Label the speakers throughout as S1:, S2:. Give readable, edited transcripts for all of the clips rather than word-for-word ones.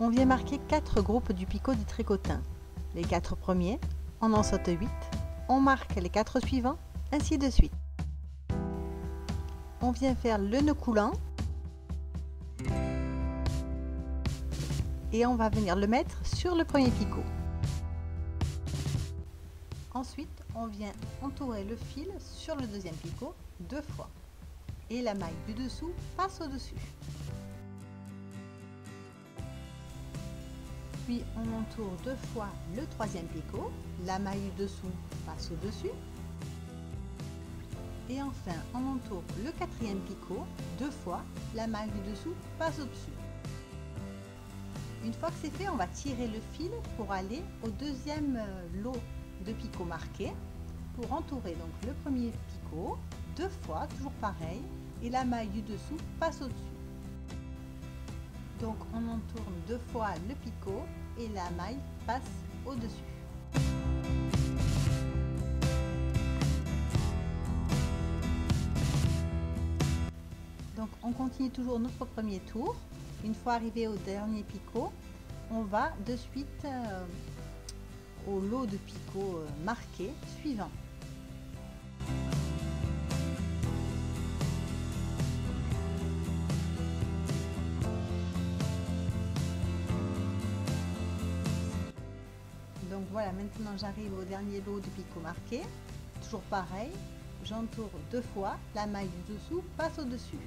S1: On vient marquer 4 groupes du picot du tricotin. Les 4 premiers, on en saute 8, on marque les 4 suivants, ainsi de suite. On vient faire le nœud coulant et on va venir le mettre sur le premier picot. Ensuite, on vient entourer le fil sur le deuxième picot 2 fois et la maille du dessous passe au-dessus. Puis on entoure 2 fois le troisième picot, la maille du dessous passe au-dessus. Et enfin, on entoure le quatrième picot 2 fois, la maille du dessous passe au-dessus. Une fois que c'est fait, on va tirer le fil pour aller au deuxième lot de picots marqués pour entourer donc le premier picot 2 fois, toujours pareil, et la maille du dessous passe au-dessus. Donc on entoure 2 fois le picot et la maille passe au-dessus. Donc on continue toujours notre premier tour. Une fois arrivé au dernier picot, on va de suite au lot de picots marqués suivant. Donc voilà, maintenant j'arrive au dernier lot de picots marqués. Toujours pareil, j'entoure 2 fois, la maille du dessous passe au-dessus.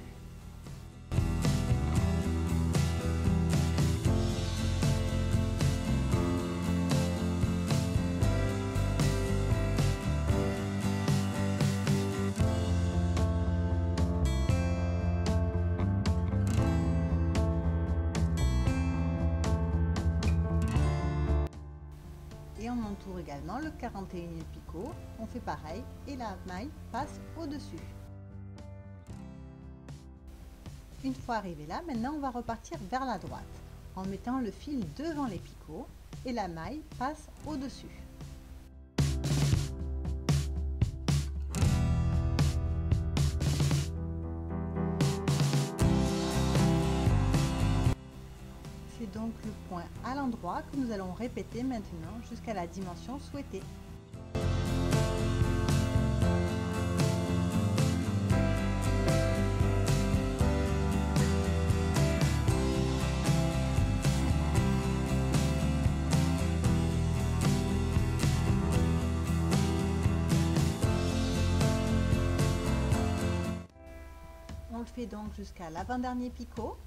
S1: Et on entoure également le 41e picot, on fait pareil et la maille passe au-dessus. Une fois arrivé là, maintenant on va repartir vers la droite en mettant le fil devant les picots et la maille passe au-dessus. C'est donc le point à l'endroit que nous allons répéter maintenant jusqu'à la dimension souhaitée. On le fait donc jusqu'à l'avant-dernier picot.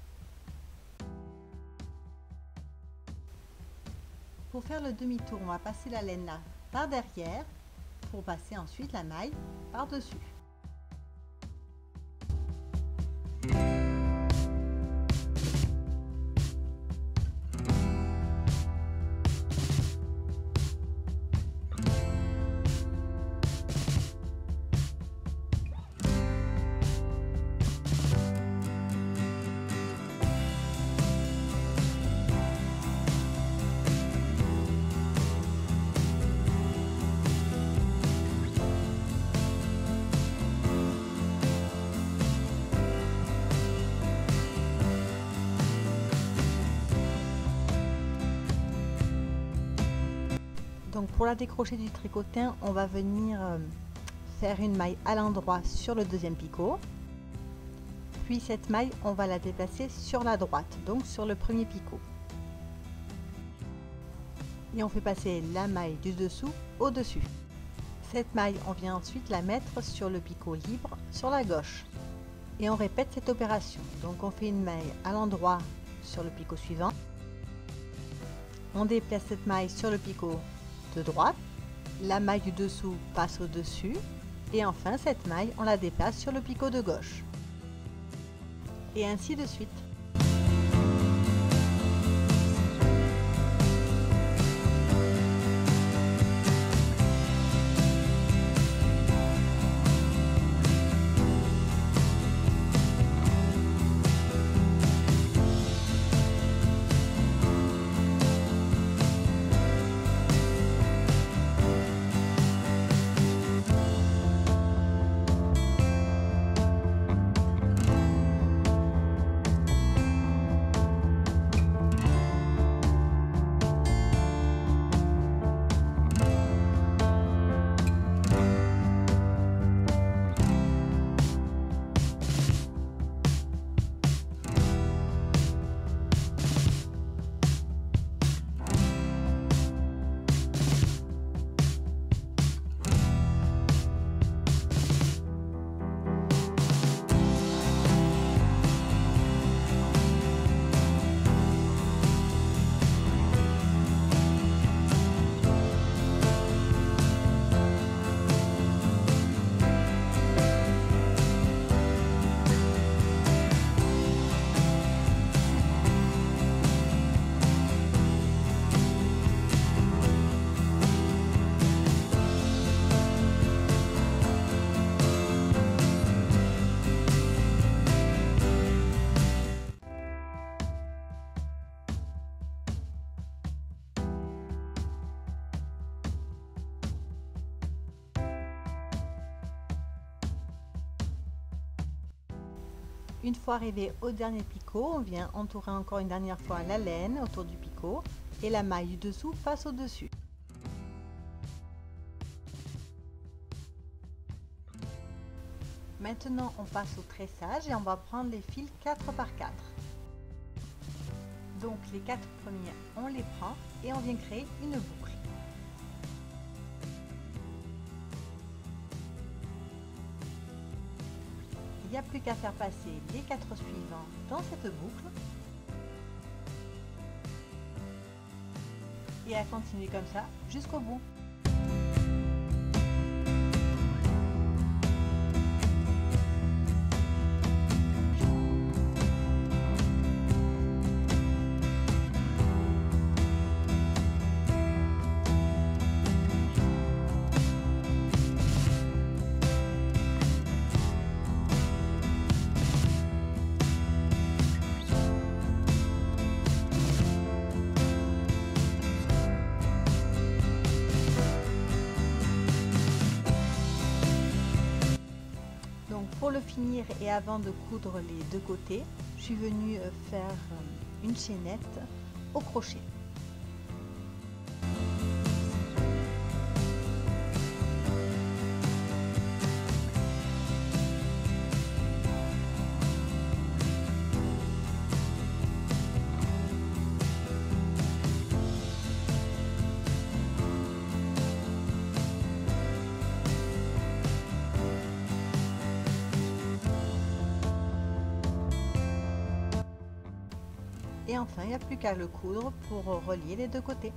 S1: Pour faire le demi-tour, on va passer la laine là par derrière pour passer ensuite la maille par-dessus. Donc pour la décrocher du tricotin, on va venir faire une maille à l'endroit sur le deuxième picot. Puis cette maille, on va la déplacer sur la droite, donc sur le premier picot. Et on fait passer la maille du dessous au-dessus. Cette maille, on vient ensuite la mettre sur le picot libre sur la gauche. Et on répète cette opération. Donc on fait une maille à l'endroit sur le picot suivant. On déplace cette maille sur le picot de droite, la maille du dessous passe au-dessus et enfin cette maille on la déplace sur le picot de gauche et ainsi de suite. Une fois arrivé au dernier picot, on vient entourer encore une dernière fois la laine autour du picot et la maille du dessous passe au-dessus. Maintenant on passe au tressage et on va prendre les fils 4 par 4. Donc les 4 premiers on les prend et on vient créer une boucle. Il n'y a plus qu'à faire passer les 4 suivants dans cette boucle et à continuer comme ça jusqu'au bout. Pour le finir et avant de coudre les deux côtés, je suis venue faire une chaînette au crochet. Et enfin, il n'y a plus qu'à le coudre pour relier les deux côtés.